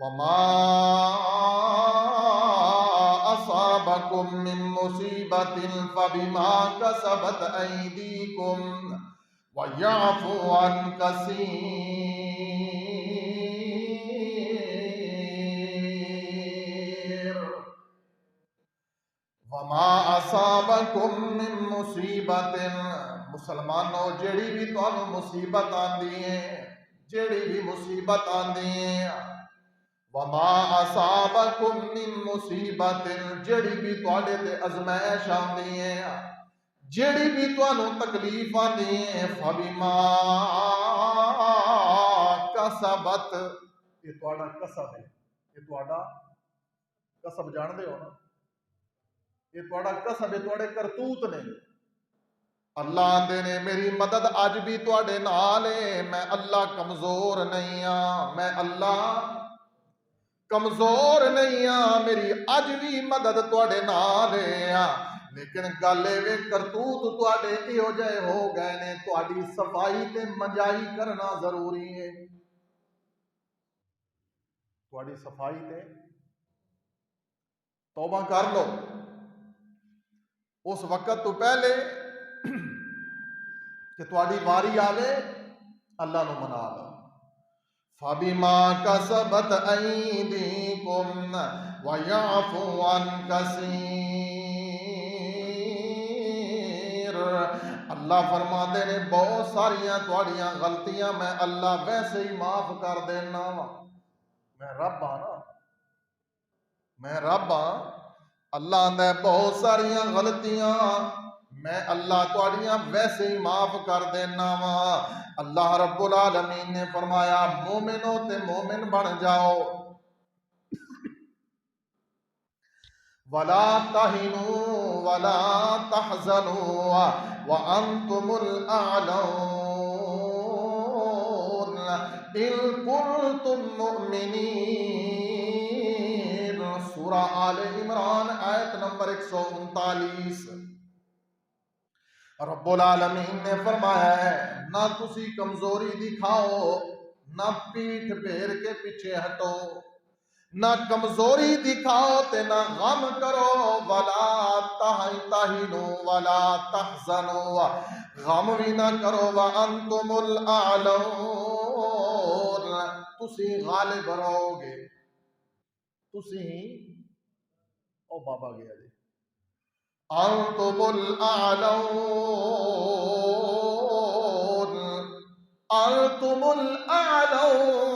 وما أصابكم من مصيبة فبما كسبت أيديكم ويعفو عن كثير وما أصابكم من مصیبت مسلمانوں جیڑی بھی تانوں مصیبت آندی ہے جیڑی بھی مصیبت آندی ہے وما اصابکم من مصیبت جیڑی بھی تواڈے تے ازمائش آندی ہے جیڑی بھی تانوں تکلیف آندی ہے فبما کسبت یہ تواڈا کسب ہے یہ تواڈا کسب جان دے ہو نا یہ تواڈا کسب ہے تواڈے کرتوت نے اللہ آندے نے میری مدد اج بھی تواڈے نال ہے میں اللہ کمزور نہیں ہاں میں اللہ کمزور نہیں ہاں میری اج بھی مدد تواڈے نال ہے لیکن گل اے کرتوت تواڈے ایہو جہے ہو گئے نے تواڈی صفائی تے منجائی کرنا ضروری ہے تواڈی صفائی تے توبہ کر لو اس وقت تو پہلے کہ تواڈی واری آوے اللہ نو منا لو فَبِمَا كَسَبَتْ أَيْدِيكُمْ وَيَعْفُو عَنْ كَثِيرٍ اللہ فرماندے نے بہت ساریاں تواڈیاں غلطیاں میں اللہ ویسے ہی معاف کر دینا میں رب ہاں نا میں رب ہاں اللہ آندا ہے بہت ساریاں غلطیاں میں اللہ تواڈیاں ویسے ہی معاف کر دینا وا اللہ رب العالمین نے فرمایا مومنو تے مومن بن جاؤ ولا تہنوا ولا تحزنوا وانتم الاعلون ان کنتم مؤمنین سورہ آل عمران آیت نمبر 139 رب العالمین نے فرمایا ہے نہ تسی کمزوری دکھاؤ نہ پیٹھ پھیر کے پیچھے ہٹو نہ کمزوری دکھاؤ تے نہ غم کرو ولا تہنوا ولا تحزنوا غم بھی نہ کرو وانتم الاعلون تسی غالب رہو گے تسی او بابا گیا جی انتم الاعلون انتم الاعلون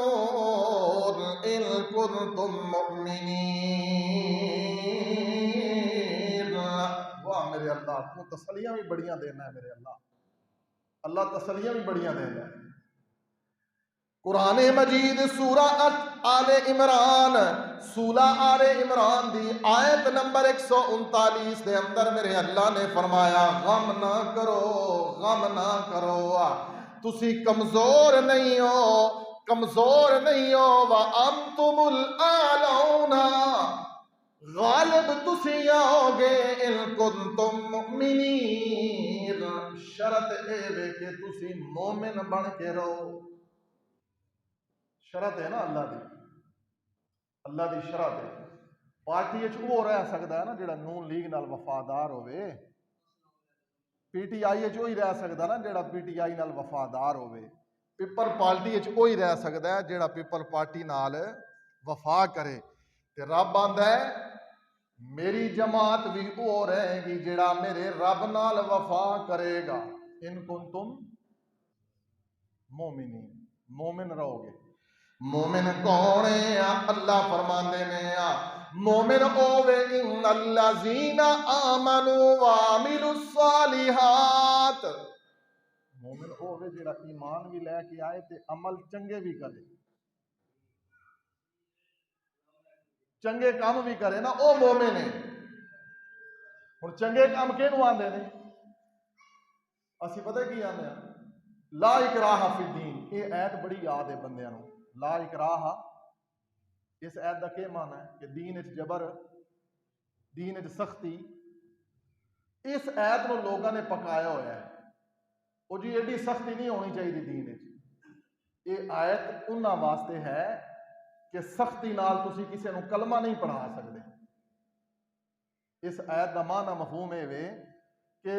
ان کنتم مؤمنین واہ میرے اللہ تو تسلیاں بھی بڑیاں دینا ہے میرے اللہ اللہ تسلیاں بھی بڑیاں دینا ہے قرآن مجید سورہ آل عمران دی آیت نمبر 139 دے اندر میرے اللہ نے فرمایا غم نہ کرو تسی کمزور نہیں ہو وَأَنْتُمُ الْأَعْلَوْنَ غالب تسی آؤ گے ان کنتم مؤمنین شرط اے وے کہ تسی مومن بن کے رہو شرط ہے نا اللہ دی شرط ہے پارٹی وہ رہ سکتا ہے نا جڑا نون لیگ نال وفادار ہوئے پی ٹی آئی وہی رہ سکتا نا جڑا پی ٹی آئی نال وفادار ہوئے پیپل پارٹی وہی رہ سکتا ہے جڑا پیپل پارٹی نال وفا کرے تے رب آندا ہے میری جماعت بھی وہ رہے گی جڑا میرے رب نال وفا کرے گا ان کنتم مومن رہو گے مومن کون ہے اللہ فرماندے نے مومن اوے ان الذین آمنوا وعملوا الصالحات مومن ہوے جڑا ایمان بھی لے کے آئے تے عمل چنگے بھی کرے چنگے کام بھی کرے نا او مومن ہے ہن چنگے کام کینوں آندے نے اسی پتہ کی آندے ہیں لا اکراہ فی الدین یہ ایت بڑی یاد ہے بندیاں نوں لا اکراہ اس ایت دا کی معنی ہے کہ دین وچ جبر دین وچ سختی اس ایت نو لوگاں نے پکایا ہوا ہے وہ جی ایڈی سختی نہیں ہونی چاہیے دین وچ یہ آیت انہاں واسطے ہے کہ سختی نال تسی کسی نو کلمہ نہیں پڑھا سکتے۔ اس آیت دا معنی مفہوم ہے وے کہ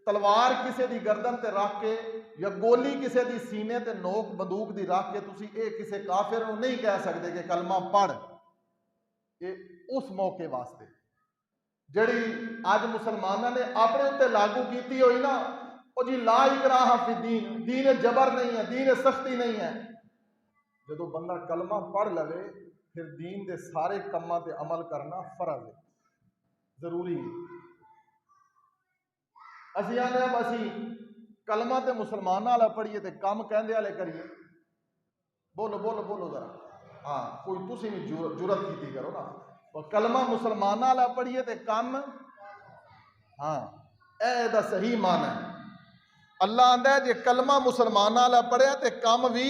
تلوار کسی دی گردن تے رکھ کے یا گولی کسی دی سینے تے نوک بندوق دی رکھ کے تسی اے کسی کافر نو نہیں کہہ سکتے کہ کلمہ پڑھ۔ یہ اس موقع واسطے جڑی آج مسلمانوں نے اپنے اتنے لاگو کیتی ہوئی نا، او جی لا اکراہ فی الدین، دین جبر نہیں ہے، دین سختی نہیں ہے۔ جدو بندہ کلمہ پڑھ لوے پھر دین دے سارے کماں تے عمل کرنا فرض ہے، ضروری ہے۔ اسی آنے اب اسی کلمہ تے مسلمانوں والا پڑھیے تے کام کہندے والے کریے۔ بولو بولو بولو ذرا، ہاں کوئی تسی بھی جرت کیتی کرو نا۔ کلمہ مسلمانوں والا پڑھیے تے کام، ہاں اے دا صحیح معنی ہے۔ اللہ آندا ہے جے کلمہ مسلمانوں والا پڑھیا تے کام بھی،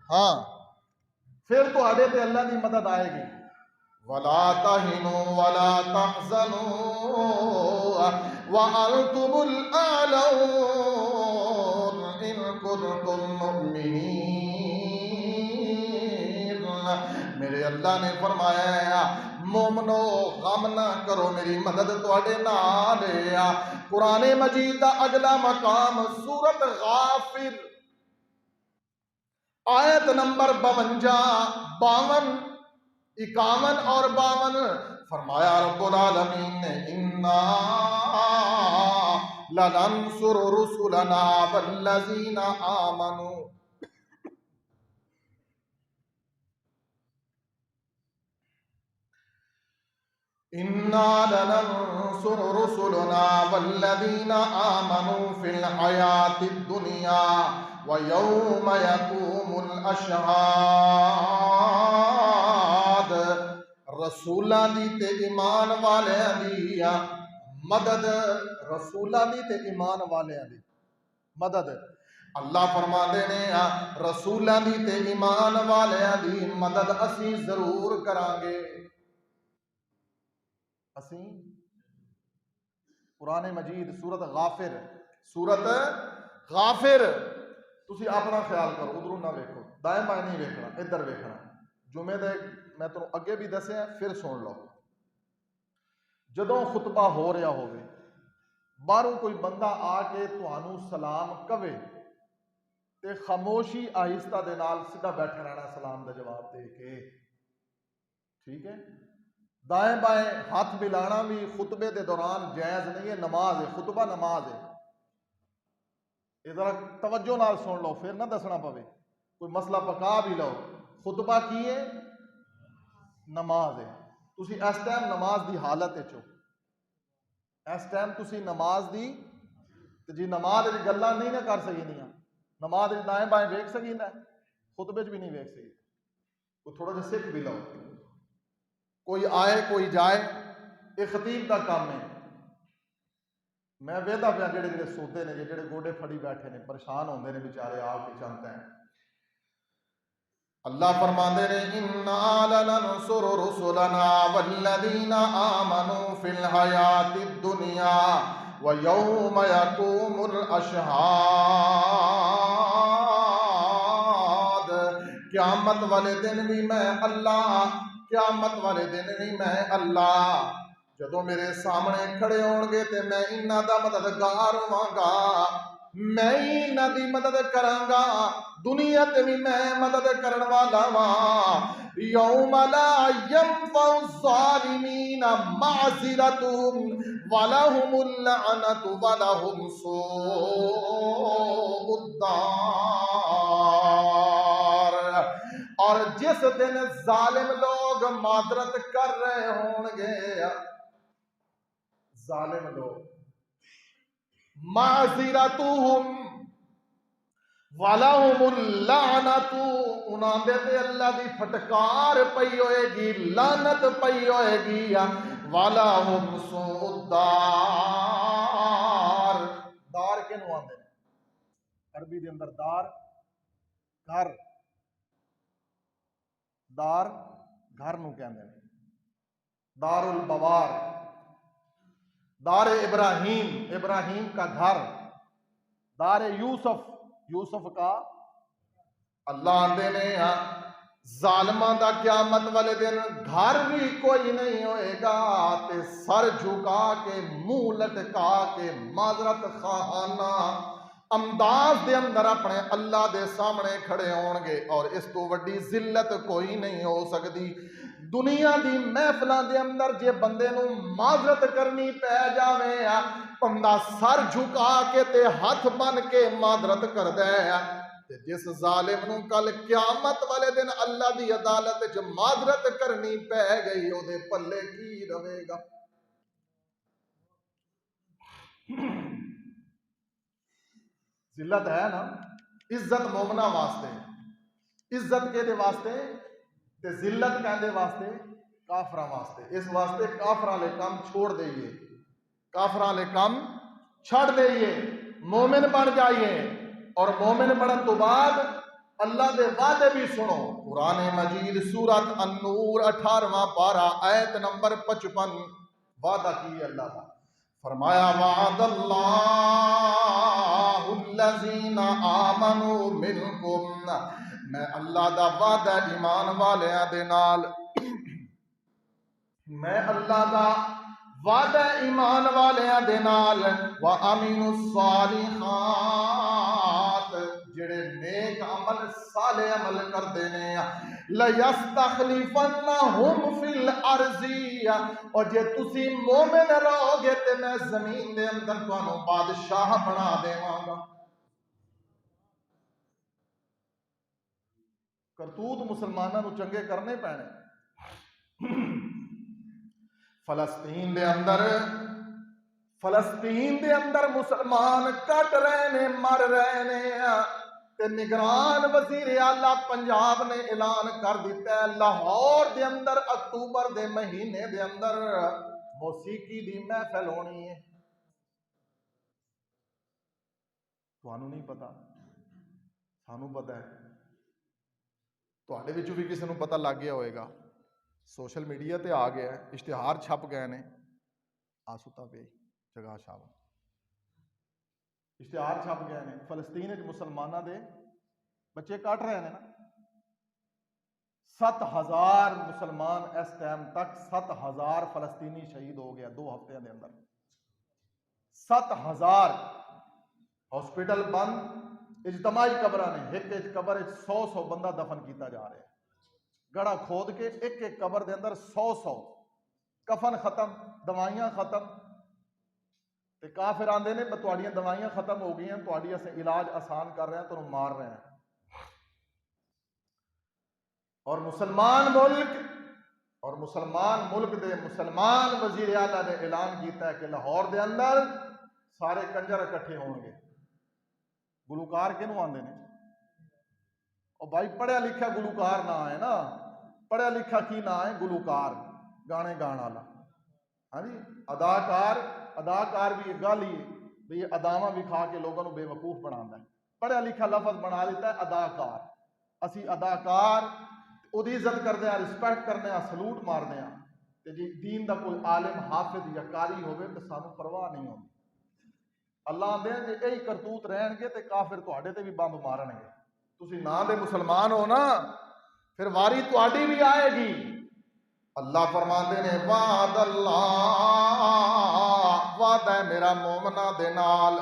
ہاں پھر تو آڈے تے اللہ دی مدد آئے گی۔ وَلَا تَهِنُوا وَلَا تَحْزَنُوا وَأَنْتُمُ الْأَعْلَوْنَ إِن كُنتُم مُّؤْمِنِينَ۔ میرے اللہ نے فرمایا ہے مومنو غم نہ کرو، میری مدد تواڈے نال ہے۔ قرآن مجید دا اگلا مقام سورت غافر آیت نمبر 52، 51 اور 52 فرمایا رب العالمین نے اِنَّا لَنَنْصُرُ رُسُلَنَا وَالَّذِينَ آمَنُوا۔ اِنَّا لَنَنْصُرُ رُسُلَنَا وَالَّذِينَ آمَنُوا فِي الْحَيَاةِ الدُّنْيَا وَيَوْمَ يَقُومُ الْأَشْهَادُ۔ رسولاں دی تے ایمان والیاں دی مدد، رسولاں دی تے ایمان والیاں دی مدد اللہ فرماندے نے رسولاں دی تے ایمان والیاں دی مدد اسی ضرور کران گے۔ اسی قرآن مجید سورت غافر، سورت غافر تسی اپنا خیال کرو، ادھروں نہ ویکھو، دائیں بائیں نہیں ویکھنا، ادھر ویکھنا۔ جمعے دے میں تمہیں اگے بھی دسیا پھر سن لو۔ جدوں خطبہ ہو رہا ہوگی باہروں کوئی بندہ آ کے تانوں سلام کہے تے خاموشی آہستہ دے نال سیدھا بیٹھے رہنا سلام دا جواب دے کے، ٹھیک ہے؟ دائیں بائیں ہاتھ ملانا بھی خطبے دے دوران جائز نہیں ہے، نماز ہے، خطبہ نماز ہے۔ یہ ذرا توجہ نال سن لو پھر نہ دسنا پوے، کوئی مسئلہ پکا بھی لو۔ خطبہ کی ہے؟ نماز ہے۔ تسی اس ٹائم نماز دی حالت ہے چو، اس ٹائم تسی نماز دی جی نماز دی گلاں نہیں نہ کر سکینیاں، نماز دی دائیں بائیں ویکھ سکیندا ہے، خطبے بھی نہیں ویکھ سکیندا، کوئی تھوڑا جہا سکھ بھی لو۔ کوئی آئے کوئی جائے، یہ خطیب کا کام ہے۔ میں ویدہ پیا جڑے جڑے سوتے نے جڑے گوڈے پھڑی بیٹھے نے پریشان ہوندے نے بیچارے آ کے چاہتے ہیں۔ اللہ فرماندے نے اِنَّا لَنَنْصُرُ رُسُلَنَا وَالَّذِينَ آمَنُوا فِي الْحَيَاةِ الدُّنْيَا وَيَوْمَ يَقُومُ الْأَشْهَادُ۔ قیامت والے دن بھی میں اللہ، قیامت والے دن بھی میں اللہ جدو میرے سامنے کھڑے ہون گے تے میں انہاں دا مددگار ہواں گا، میں انہاں دی مدد کراں گا، دنیا تے بھی میں مدد کرن والا واں۔ یوم لا ينفع الظالمین معذرتهم ولهم اللعنۃ ولهم سوء الدار۔ اور جس دن ظالم لوگ معذرت کر رہے ہون گے، ظالم لوگ معذرتهم وَلَهُمُ اللَّعْنَةُ، انہاں دے تے اللہ دی پھٹکار پئی ہوئے گی، لعنت پئی ہوئے گی، وَلَهُمْ سُوءُ الدَّارِ۔ دار کینوں آندے نے؟ عربی دے اندر دار گھر، دار گھر نو کہندے نے، دار البوار، دار ابراہیم، ابراہیم کا گھر، دار یوسف، یوسف کا اللہ آندے نے ظالماں دا قیامت والے دن گھر بھی کوئی نہیں ہوئے گا تے سر جھکا کے منہ لٹکا کے معذرت خواہانہ انداز دے اندر اپنے اللہ دے سامنے کھڑے ہون گے، اور اس تو وڈی ذلت کوئی نہیں ہو سکتی۔ دنیا دی محفلاں دے اندر جے بندے نو معذرت کرنی پہ جاوے بندہ سر جھکا کے تے ہاتھ بن کے معذرت کردا ہے، تے جس ظالم نو کل قیامت والے دن اللہ دی عدالت وچ معذرت کرنی پہ گئی او دے پلے کی رہے گا؟ ذلت ہے نا۔ عزت مومنا واسطے، عزت کے دے واسطے تے ذلت کہندے واسطے کافراں واسطے۔ اس واسطے کافراں لے کام چھوڑ دئیے، کافراں لے کام چھڑ دئیے، مومن بن جائیے، اور مومن بنن تو بعد اللہ دے وعدے بھی سنو۔ قرآن مجید سورۃ النور 18واں پارہ آیت نمبر 55 وعدہ کی اللہ کا، فرمایا وعد اللہ الذین آمنوا منکم، میں اللہ دا وعدہ ایمان والیاں دے نال، میں اللہ دا وعدہ ایمان والیاں دے نال، وَأَمِنُوا الصَّالِحَاتِ، جڑے نیک عمل صالح عمل کر دینے، لَيَسْتَخْلِفَنَّهُمْ فِي الْأَرْضِ، اور جے تسی مومن رہو گے تے میں زمین دے اندر تانوں بادشاہ بنا دیواں گا۔ کرتوت مسلمانوں نو چنگے کرنے پینے۔ فلسطین دے اندر مسلمان کٹ رہے نے، مر رہے نے، تے نگران وزیر اعلیٰ پنجاب نے اعلان کر دیتا ہے لاہور دے اندر اکتوبر دے مہینے دے اندر موسیقی دی محفل ہونی ہے۔ تھانوں نہیں پتا، سانوں پتا ہے، تواڈے وچوں بھی کسی نوں پتہ لگ گیا ہوئے گا، سوشل میڈیا تے آ گیا ہے، اشتہار چھپ گئے نے، آسوتا پہ جگہ شاہ اشتہار چھپ گئے نے، فلسطین وچ مسلماناں دے بچے کٹ رہے ہیں نا، 7,000 مسلمان اس ٹائم تک 7,000 فلسطینی شہید ہو گیا 2 ہفتیاں دے اندر، 7,000 ہاسپٹل بند، اجتماعی قبراں نے، ایک قبر 100 بندہ دفن کیتا جا رہا ہے، گڑا کھود کے ایک قبر دے اندر 100 کفن ختم، دوائیاں ختم، تے کافر آندے نے تہاڈیاں دوائیاں ختم ہو گئی ہیں، تہاڈی اسے علاج آسان کر رہے ہیں، تانوں مار رہے ہیں۔ اور مسلمان ملک دے مسلمان وزیر اعلیٰ نے اعلان کیتا ہے کہ لاہور دے اندر سارے کنجر اکٹھے ہون گے۔ گلوکار کینوں آندے نے؟ اور بھائی پڑھیا لکھا گلوکار نہ آئے نا، پڑھیا لکھا کی نہ آئے؟ گلوکار، گانے گان والا، ہاں جی، اداکار بھی ایک گل ہی ہے یہ اداواں وکھا کے لوگوں کو بے وقوف بناتا ہے، پڑھیا لکھا لفظ بنا دیتا ہے اداکار۔ اسی اداکار وہ عزت کرتے ہیں، رسپیکٹ کرتے ہیں، سلوٹ مارتے ہیں، تے جی دین دا کوئی عالم حافظ یا قاری ہوئے تو سانوں پرواہ نہیں ہوتی۔ اللہ آندے ہیں جے یہی کرتوت رہن گے تے کافر تواڈے تے بھی بمب مارن گے، تسی نا دے مسلمان ہو نا، پھر واری تواڈی بھی آئے گی۔ اللہ فرماندے نے وعد اللہ، وعدہ ہے میرا مومنہ دے نال،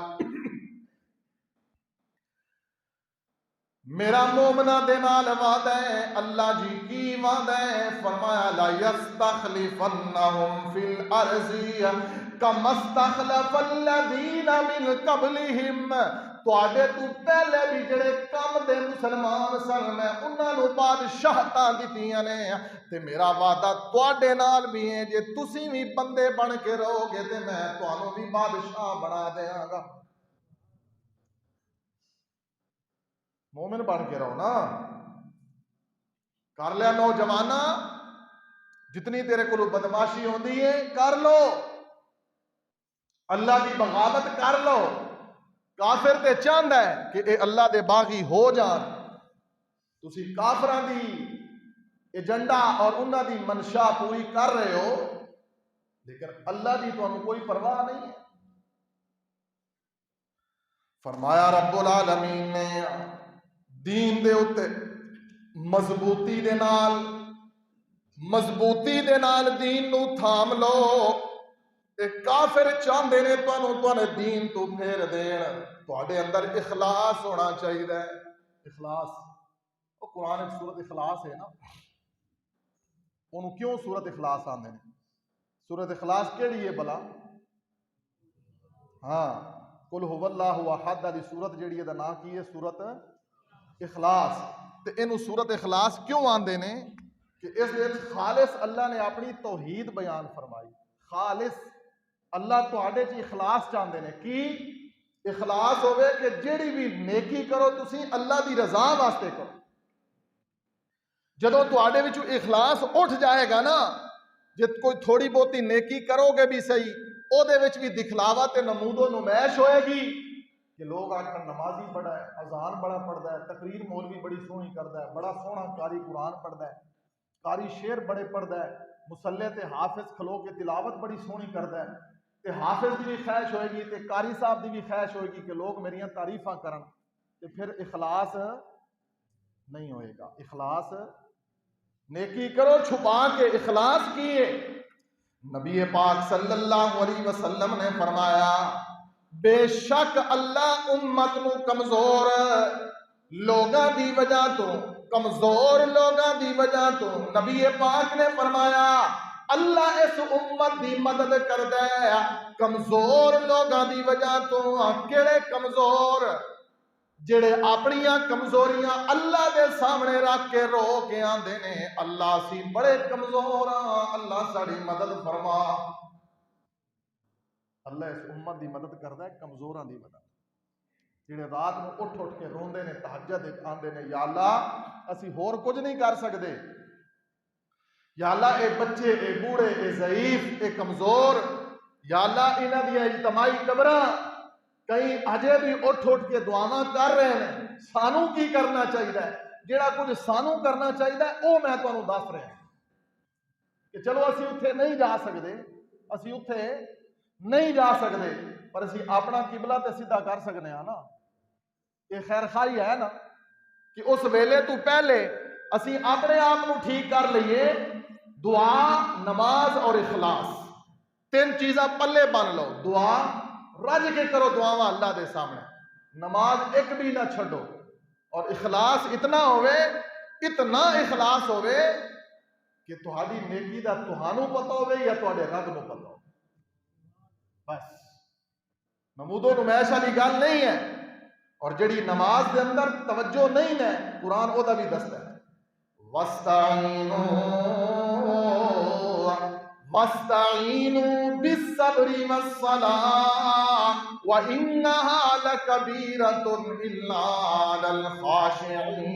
میرا مومنہ دے نال وعدہ ہے۔ اللہ جی کی وعدہ ہے؟ فرمایا لا یستخلفنہم فی الارض کما استخلف الذین من قبلہم، تواڈے تو پہلے بھی جڑے کم دے مسلمان سن میں انہاں نوں بادشاہتاں دتیاں نے، تے میرا وعدہ تواڈے نال بھی ہے جے تسی بھی بندے بن کے رہو گے تے میں تانوں بھی بادشاہ بنا دیاں گا۔ مومن بن کے رہو نا، کر لیا نوجوانہ، جتنی تیرے کو بدماشی ہوندی ہے کر لو، اللہ کی بغاوت کر لو، کافر تے چاہندا ہے کہ اے اللہ دے باغی ہو جان، تسی کافراں دی ایجنڈا اور انہاں دی منشا پوری کر رہے ہو، لیکن اللہ دی تانوں کوئی پرواہ نہیں ہے۔ فرمایا رب العالمین نے دین دے اتے مضبوطی دے نال دین نو تھام لو۔ ایک کافر چاہتے نے توانے دین تو پھیر دین، تواڈے اندر اخلاص ہونا چاہیے۔ اخلاص، وہ قرآن ایک سورت اخلاص ہے نا، انہوں کیوں سورت اخلاص آندے نے؟ سورت اخلاص کیڑی ہے بلا؟ ہاں، قل هو اللہ احد والی سورت جیڑی ہے دا نام کی ہے سورت اخلاص۔ تے اینو سورت اخلاص کیوں آندے نے؟ کہ اس وچ خالص اللہ نے اپنی توحید بیان فرمائی۔ خالص اللہ تواڈے چ اخلاص چاہندے نے، کی اخلاص ہوئے کہ جیڑی بھی نیکی کرو تسی اللہ دی رضا واسطے کرو۔ جدوں تواڈے وچوں اخلاص اٹھ جائے گا نا، جب کوئی تھوڑی بہتی نیکی کرو گے بھی صحیح، او دے وچ بھی دکھلاوا تے نمود و نمائش ہوئے گی کہ لوگ آکھن نمازی بڑا ہے، اذان بڑا پڑھدا ہے، تقریر مولوی بڑی سونی کردا ہے، بڑا سونا قاری قرآن پڑھدا ہے، قاری شعر بڑے پڑھدا ہے، مصلی تے حافظ کھلو کے تلاوت بڑی سونی کردا ہے، تے حافظ دی بھی خواہش ہوئے گی تے قاری صاحب دی بھی خواہش ہوئے گی کہ لوگ میریاں تعریفاں کرن، تے پھر اخلاص نہیں ہوئے گا۔ اخلاص، نیکی کرو چھپا کے، اخلاص کیے۔ نبی پاک صلی اللہ علیہ وسلم نے فرمایا بے شک اللہ امت نو کمزور لوگاں دی وجہ تو، کمزور لوگاں دی وجہ تو، نبی پاک نے فرمایا اللہ اس امت دی مدد کردا ہے کمزور لوگاں دی وجہ تو۔ کیڑے کمزور؟ جڑے اپنیاں کمزوریاں اللہ دے سامنے رکھ کے رو کے آندے نے اللہ سی بڑے کمزور ہاں، اللہ ساڑی مدد فرما۔ اللہ اس امت دی مدد کردا ہے کمزوراں دی مدد۔ جڑے رات میں اٹھ کے روندے نے، تہجد آندے نے یا اللہ اسی ہور کچھ نہیں کر سکدے، یا اللہ اے بچے، اے بوڑھے، اے ضعیف، اے کمزور، یا اللہ انہاں دی اجتماعی قبراں کئی اجے بھی اٹھ کے دعاواں کر رہے ہیں، سانو کی کرنا چاہیے؟ جڑا کچھ سانو کرنا چاہیے او میں تانوں دس رہا کہ چلو اسی اتھے نہیں جا سکتے، اسی اتھے نہیں جا سکتے، پر اسی اپنا قبلہ تے سیدھا کر سکنے ہاں نا۔ یہ خیر خواہی ہے نا کہ اس ویلے تو پہلے اسی اپنے آپ کو ٹھیک کر لئیے۔ دعا، نماز اور اخلاص، تین چیزاں پلے بن لو۔ دعا رج کے کرو دعاواں اللہ دے سامنے، نماز ایک بھی نہ چھڈو، اور اخلاص اتنا اخلاص ہوئے کہ تہاڈی نیکی دا تہانوں پتہ ہوئے یا تہاڈے رب نوں پتہ ہو۔ بس نمود و نمائش والی گل نہیں ہے۔ اور جڑی نماز دے اندر توجہ نہیں ہے، قرآن او دا بھی دستا ہے وَاسْتَعِينُوا بِالصَّبْرِ وَالصَّلَاةِ وَإِنَّهَا لَكَبِيرَةٌ إِلَّا عَلَى الْخَاشِعِينَ۔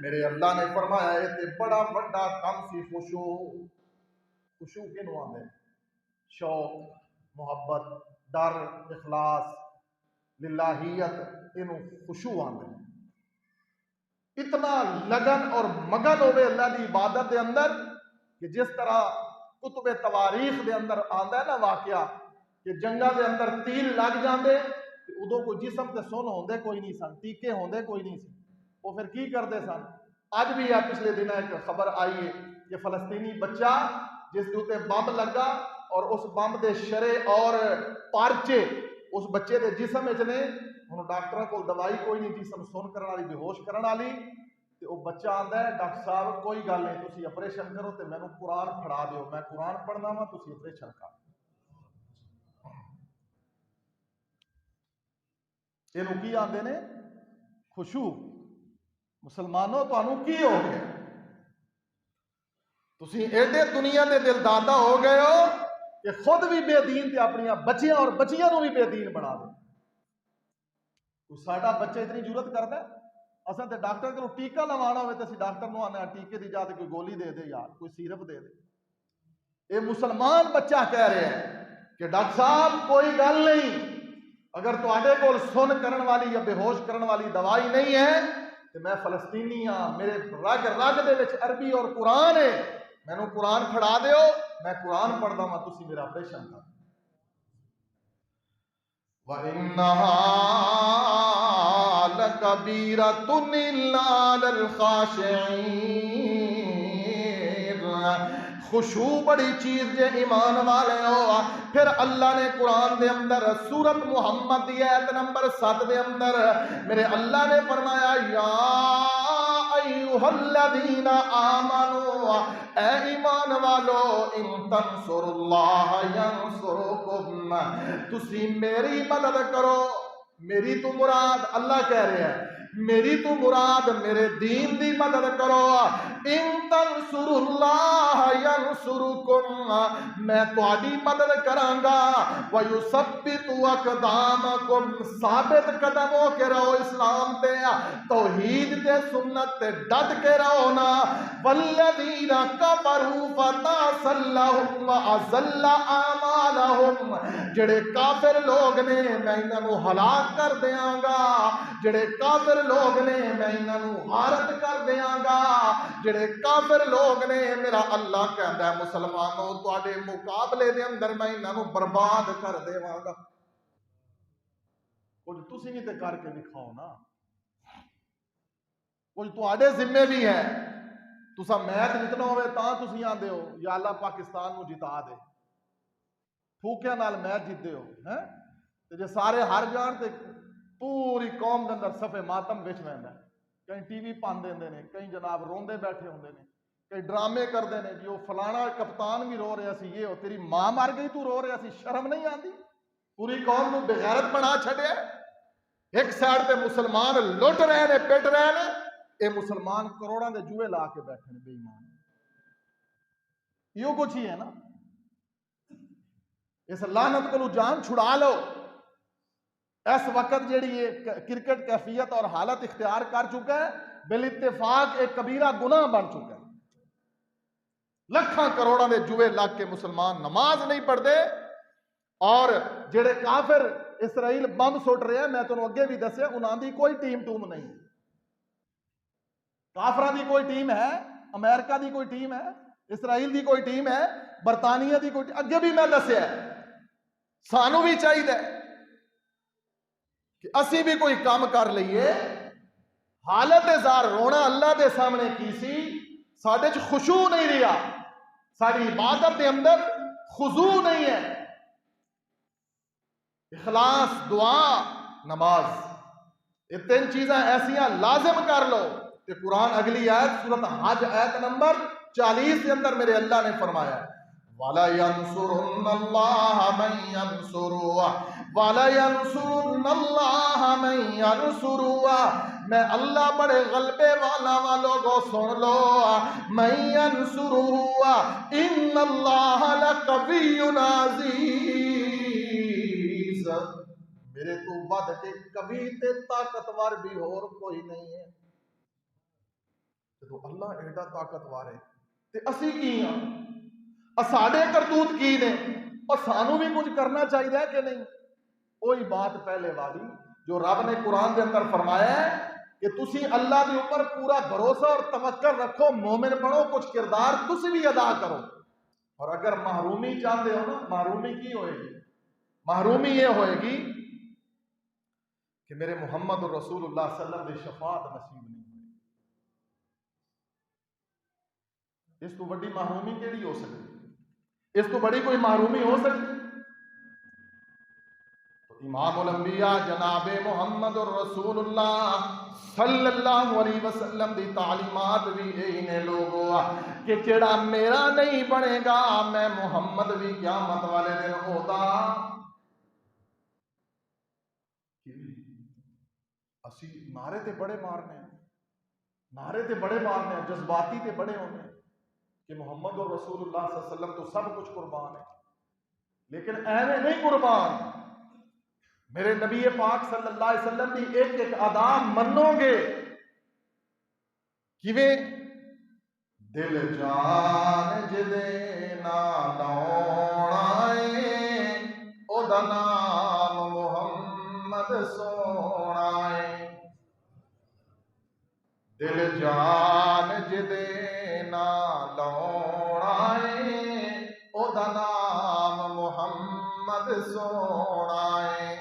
میرے اللہ نے فرمایا یہ تے بڑا بڑا کام سی خشوع۔ خشوع کینوں آندے؟ شوق، محبت، ڈر، اخلاص، للہیت، انہوں خشوع آندے۔ اتنا لگن اور مگن ہوئے اللہ دی عبادت دے اندر کہ جس طرح کتب تواریخ دے اندر آندا ہے نا واقعہ کہ جنگاں دے اندر تیر لگ جاندے، ادو کوئی جسم تے سن ہوندے کوئی نہیں سن، ٹیکے ہوندے کوئی نہیں سن، وہ پھر کی کردے سن؟ اج بھی ہے، پچھلے دن ایک خبر آئی ہے کہ فلسطینی بچہ جس دے اوتے بم لگا اور اس بم دے شرے اور پارچے اس بچے دے جسم وچ نے، ہن ڈاکٹراں کول دوائی کوئی نہیں، جسم سن کرن والی، بے ہوش کرن والی، تے وہ بچہ آندا ہے ڈاکٹر صاحب کوئی گل نہیں، تسی آپریشن کرو تے مینوں قرآن پڑھا دیو، میں قرآن پڑھنا وا، تسی آپریشن کر۔ اینوں کی آندے نے؟ خشوع۔ مسلمانوں تانوں کی ہو گیا؟ تسی ایڈے دنیا دے دل دادا ہو گئے ہو کہ خود بھی بے دین تے اپنی بچیاں اور بچیاں نوں بھی بے دین بنا دے۔ کوئی ساڈا بچہ اتنی جرت کردا ہے؟ اساں تے ڈاکٹر کو ٹیکہ لوانا ہوئے تے اسی ڈاکٹر نوں آنے ٹیکے دی جا تے کوئی گولی دے دے یار، کوئی سیرپ دے دے۔ اے مسلمان بچہ کہہ رہے ہیں کہ ڈاکٹر صاحب کوئی گل نہیں، اگر تواڈے کول سن کرن والی یا بے ہوش کرن والی دوائی نہیں ہے تو میں فلسطینی ہاں، میرے رگ رگ دے وچ عربی اور قرآن ہے، مینوں قرآن پڑھا دیو، میں قرآن پڑھدا ہاں، تسی میرا آپریشن کر۔ وَإِنَّهَا لَكَبِيرَةٌ إِلَّا عَلَى الْخَاشِعِينَ. خشوع بڑی چیز جے ایمان والے ہو. پھر اللہ نے قرآن دے اندر سورت محمد دی آیت نمبر 7 دے اندر میرے اللہ نے فرمایا یا ایھا الذین آمنوا، اے ایمان والو، ان تنصروا اللہ ینصرکم، تسی میری مدد کرو. میری تو مراد اللہ کہہ رہے ہیں میری تو مراد میرے دین دی مدد کرو. ان تنصروا اللہ ینصرکم، میں تہاڈی مدد کراں گا. وَيُثَبِّتُ أَقْدَامَكُمْ، ثابت قدم ہو کے رہو اسلام تے، توحید تے سنت تے ڈٹ کے رہو نا. وَالَّذِينَ كَفَرُوا فَتَعْسًا لَّهُمْ وَأَضَلَّ أَعْمَالَهُمْ، جڑے کافر لوگ نے میں انہاں نوں ہلاک کر دیاں گا. جڑے کافر لوگ نے میں انہاں نوں غارت کر دیاں گا. جڑے کافر لوگ نے میرا اللہ کہندا ہے مسلمانوں تواڈے مقابلے دے اندر میں انہاں نوں برباد کر دیواں گا. کچھ تسی بھی تے کر کے دکھاؤ نا. کچھ تواڈے ذمے بھی ہے. تسا میچ جتنا ہوئے تاں تسی آندے ہو یا اللہ پاکستان نوں جتا دے. پھوکیاں نال میچ جیتدے ہو ہیں تے جے سارے ہار جان تے پوری قوم دے اندر صفے ماتم وچ رہندا ہے. کئی ٹی وی پان دیندے نے، کئی جناب روندے بیٹھے ہوندے نے، کئی ڈرامے کردے نے جی وہ فلانا کپتان بھی رو رہا سی، یہ ہو تیری ماں مر گئی تو رو رہا سی. شرم نہیں آندی؟ پوری قوم نوں بغیرت بنا چھڈیا. ایک سائڈ تے مسلمان لٹ رہے نے، پٹ رہے نے، اے مسلمان کروڑاں دے جوئے لا کے بیٹھے نے بے ایمان. یہ کچھ ہی ہے نا. اس لعنت کو جان چھڑا لو. اس وقت جیڑی یہ کرکٹ کیفیت اور حالت اختیار کر چکا ہے بالاتفاق ایک کبیرہ گناہ بن چکا ہے. لکھاں کروڑاں دے جوئے لگ کے مسلمان نماز نہیں پڑھتے، اور جڑے کافر اسرائیل بم سٹ رہے ہیں، میں تمہیں اگے بھی دسیا انہاں دی کوئی ٹیم ٹوم نہیں. کافراں دی کوئی ٹیم ہے؟ امریکہ دی کوئی ٹیم ہے؟ اسرائیل دی کوئی ٹیم ہے؟ برطانیہ دی کوئی ٹیم؟ اگے بھی میں دسیا سانوں بھی چاہیے کہ اسی بھی کوئی کام کر لئیے. حالت زار رونا اللہ دے سامنے کی سی، ساڈے چ خشوع نہیں رہا، ساری عبادت دے اندر خضوع نہیں ہے. اخلاص، دعا، نماز، یہ تین چیزیں ایسیاں لازم کر لو. کہ قرآن اگلی آیت سورت حج آیت نمبر 40 کے اندر میرے اللہ نے فرمایا وَلَيَنْصُرُنَّ اللَّهَ مَنْ يَنْصُرُهُ وَلَيَنْصُرُنَّ اللَّهَ مَنْ يَنْصُرُهُ. میں اللہ بڑے غلبے والا والوں سن لو. مَنْ يَنْصُرُهُ إِنَّ اللَّهَ لَقَوِيٌّ عَزِيزٌ. میرے تو ود کے کبھی تے طاقتور بھی اور کوئی نہیں ہے. تو اللہ ایڈا طاقتور ہے تے اسی کی ہاں؟ ساڈے کرتوت کی نے اور سانوں بھی کچھ کرنا چاہیے کہ نہیں؟ وہی بات پہلے والی جو رب نے قرآن کے اندر فرمایا ہے کہ تسی اللہ کے اوپر پورا بھروسہ اور توکل رکھو، مومن بنو، کچھ کردار تسی بھی ادا کرو. اور اگر محرومی چاہتے ہو نا، محرومی کی ہوئے گی؟ محرومی یہ ہوئے گی کہ میرے محمد رسول اللہ صلی اللہ علیہ وسلم کی شفاعت نصیب نہیں. اس تو بڑی محرومی کیڑی ہو سکتی؟ اس تو بڑی کوئی محرومی ہو سکتی؟ تو امام الانبیاء جناب محمد رسول اللہ صلی اللہ علیہ وسلم دی تعلیمات بھی یہی نے لوگوں کہ جڑا میرا نہیں بنے گا میں محمد بھی قیامت والے دن ہوتا. اسی نعرے تے بڑے مارنے ہیں، نعرے تے بڑے مارنے ہیں، جذباتی تے بڑے ہونے ہیں کہ محمد اور رسول اللہ صلی اللہ علیہ وسلم تو سب کچھ قربان ہے، لیکن ایویں نہیں قربان. میرے نبی پاک صلی اللہ علیہ وسلم کی ایک ایک ادا منو گے کیویں؟ دل جان جدے نال آئے او دا نام محمد سونا ہے. دل جان جدے نال آئے او دا نام محمد سونا ہے.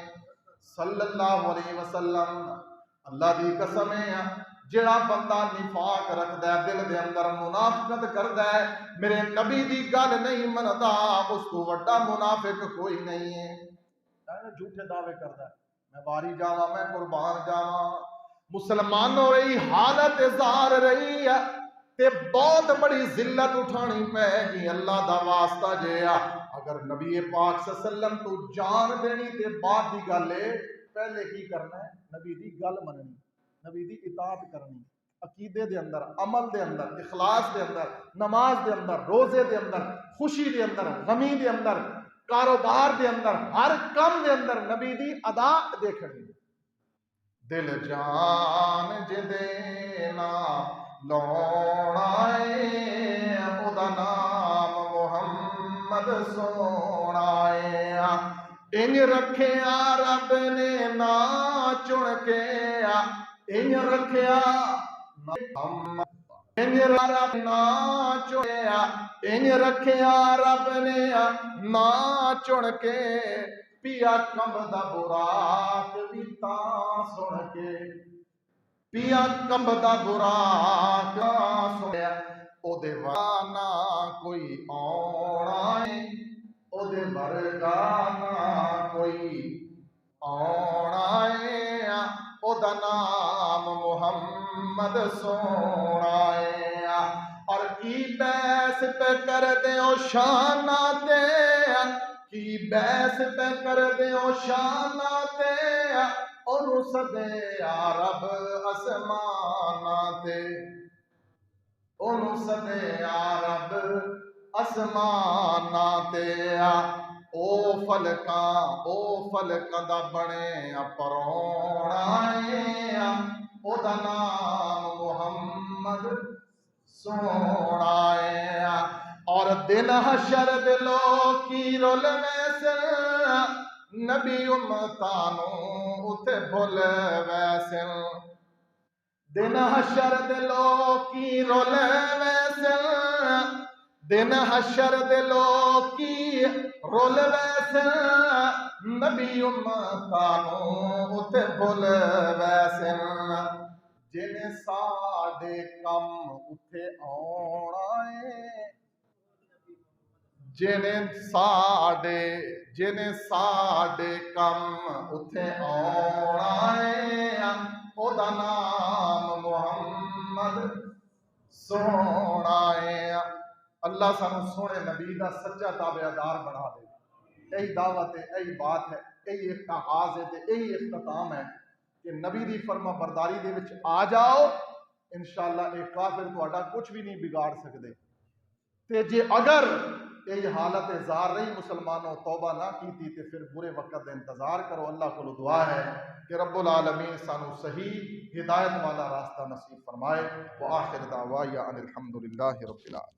صلی اللہ علیہ وسلم اللہ دی قسم ہے جڑا بندہ نفاق رکھدا ہے دل دے اندر منافقت کردا ہے میرے نبی دی گل نہیں مندا اس کو بڑا منافق کوئی نہیں ہے جھوٹے دعوے کردا ہے میں واری جاواں میں قربان جاواں مسلمانوں رہی حالت زار رہی ہے تے بہت بڑی ذلت اٹھانی پے گی اللہ دا واسطہ جیا اگر نبی پاک صلی اللہ علیہ وسلم تو جان دینی تے بعد دی گل ہے پہلے کی کرنا ہے نبی دی گل مننی نبی دی اطاعت کرنی عقیدے دے اندر عمل دے اندر اخلاص دے اندر نماز دے اندر روزے دے اندر خوشی دے اندر غمی دے اندر کاروبار دے اندر ہر کم دے اندر نبی دی ادا دیکھنی دل جان جدینا لونا ہے او دا نام محمد سونا ہے انج رکھیا رب نے نا چن کے انج رکھیا انج رب نا چنیا انج رکھیا رب نے نا چن کے پیا کمب دا براق بھی تاں سن کے پیا کمب دا براق سنیا او دے وانا کوئی آنا ہے او دے ورگانا کوئی آنا ہے او دا نام محمد سونا ہے اور کی بیس پہ کر دے او شانہ تے کی بیس پہ کر دے او شانہ تے انہوں سدے یا رب اسمانہ تے انہوں سدے یا رب اسمانہ تے او فلکاں دا بنے پرونا ہے او دا نام محمد سونا ہے اور دن حشر دلو کی رول ویسے نبی امتانو اتے بھول ویسے دن حشر دلو کی رول ویسے دن حشر دلو کی رول ویسے نبی امتانو اتے بھول ویسے جن ساڈے کم اتے آنا ہے جن ساڈے کم اتے آنا ہے او دا نام محمد سونا ہے اللہ سانو سونے نبی دا سچا تابعدار بنا دے یہی دعوت ہے یہی بات ہے یہی افتخاص ہے یہی اختتام ہے کہ نبی دی فرما برداری دے وچ آ جاؤ انشاءاللہ ایک کافر تہاڈا کچھ بھی نہیں بگاڑ سکدے تے جے اگر یہ حالت زار رہی مسلمانوں توبہ نہ کیتی تے پھر برے وقت دے انتظار کرو اللہ کو دعا ہے کہ رب العالمین سانو صحیح ہدایت والا راستہ نصیب فرمائے وآخر دعوایا ان الحمدللہ رب العالمین